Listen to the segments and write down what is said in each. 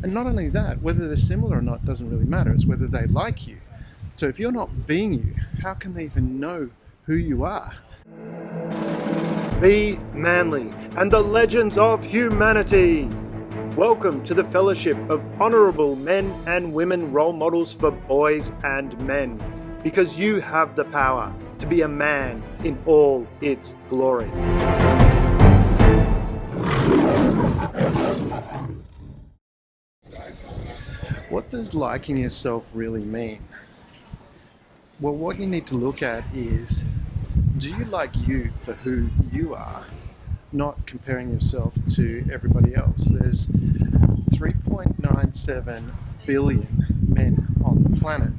And not only that, whether they're similar or not doesn't really matter. It's whether they like you. So if you're not being you, how can they even know who you are? Be manly and the legends of humanity. Welcome to the fellowship of honourable men and women role models for boys and men, because you have the power to be a man in all its glory. What does liking yourself really mean? Well, what you need to look at is, do you like you for who you are, not comparing yourself to everybody else? There's 3.97 billion men on the planet,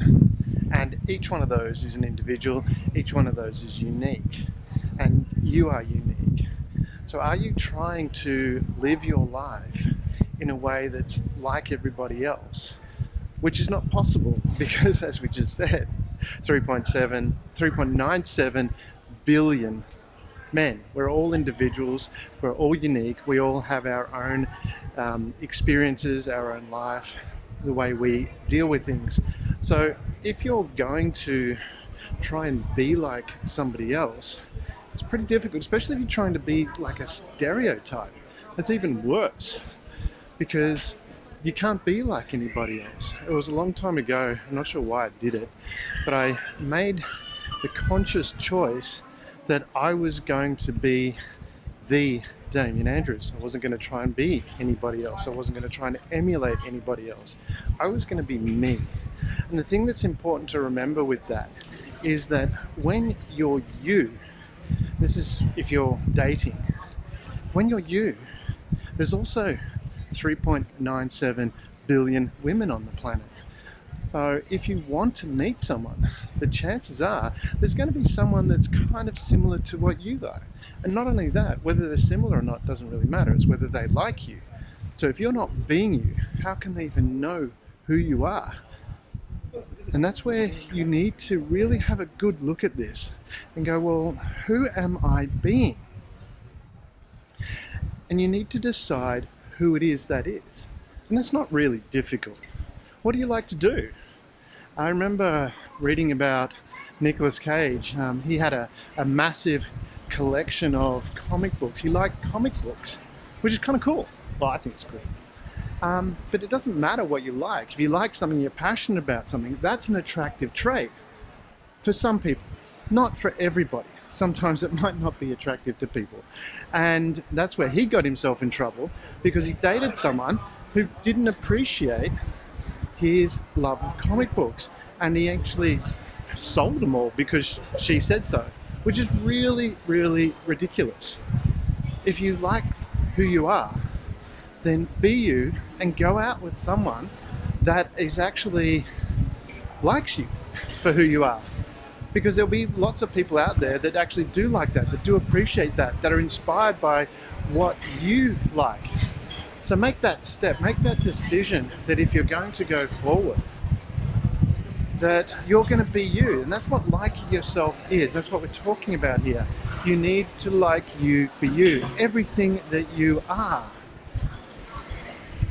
and each one of those is an individual, each one of those is unique, and you are unique. So are you trying to live your life in a way that's like everybody else? Which is not possible because, as we just said, 3.97 billion men. We're all individuals, we're all unique, we all have our own experiences, our own life, the way we deal with things. So if you're going to try and be like somebody else, it's pretty difficult, especially if you're trying to be like a stereotype. That's even worse, because you can't be like anybody else. It was a long time ago, I'm not sure why I did it, but I made the conscious choice that I was going to be the DamianAndrews. I wasn't going to try and be anybody else. I wasn't going to try and emulate anybody else. I was going to be me. And the thing that's important to remember with that is that when you're you, this is if you're dating, when you're you, there's also 3.97 billion women on the planet. So if you want to meet someone, the chances are there's going to be someone that's kind of similar to what you like. And not only that, whether they're similar or not doesn't really matter. It's whether they like you. So if you're not being you, how can they even know who you are? And that's where you need to really have a good look at this and go, well, who am I being? And you need to decide who it is that is. And it's not really difficult. What do you like to do? I remember reading about Nicolas Cage. He had a massive collection of comic books. He liked comic books, which is kind of cool. Well, I think it's cool. But it doesn't matter what you like. If you like something, you're passionate about something, that's an attractive trait for some people, not for everybody. Sometimes it might not be attractive to people. And that's where he got himself in trouble, because he dated someone who didn't appreciate his love of comic books, and he actually sold them all because she said so, which is really, really ridiculous. If you like who you are, then be you and go out with someone that is actually likes you for who you are. Because there'll be lots of people out there that actually do like that do appreciate that are inspired by what you like. So make that step, make that decision that if you're going to go forward, that you're going to be you. And that's what liking yourself is. That's what we're talking about here. You need to like you for you, everything that you are.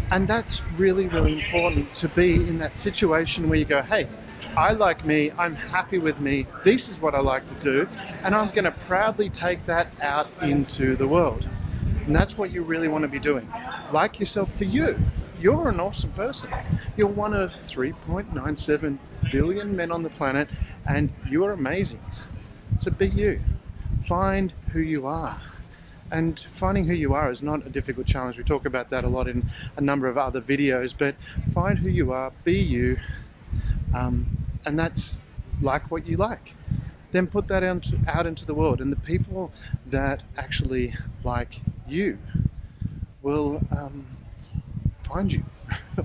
And that's really, really important, to be in that situation where you go, hey, I like me, I'm happy with me, this is what I like to do, and I'm going to proudly take that out into the world. And that's what you really want to be doing. Like yourself for you. You're an awesome person. You're one of 3.97 billion men on the planet, and you are amazing. So be you. Find who you are. And finding who you are is not a difficult challenge. We talk about that a lot in a number of other videos, but find who you are, be you, and that's like what you like. Then put that out into the world, and the people that actually like you will find you,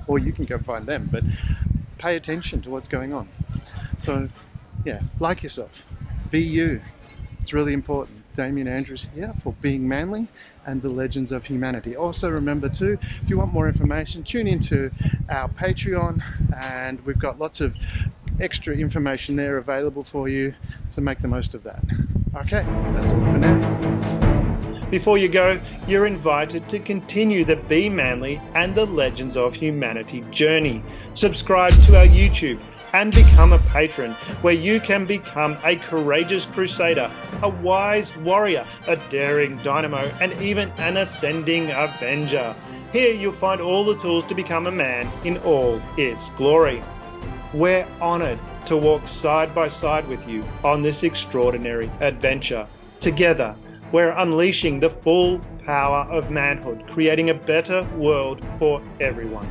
or you can go find them, but pay attention to what's going on. So yeah, like yourself, be you. It's really important. DamianAndrews here for Being Manly and the Legends of Humanity. Also remember too, if you want more information, tune into our Patreon, and we've got lots of extra information there available for you, so make the most of that. Okay, that's all for now. Before you go, you're invited to continue the Be Manly and the Legends of Humanity journey. Subscribe to our YouTube and become a patron, where you can become a courageous crusader, a wise warrior, a daring dynamo, and even an ascending avenger. Here you'll find all the tools to become a man in all its glory. We're honoured to walk side by side with you on this extraordinary adventure. Together, we're unleashing the full power of manhood, creating a better world for everyone.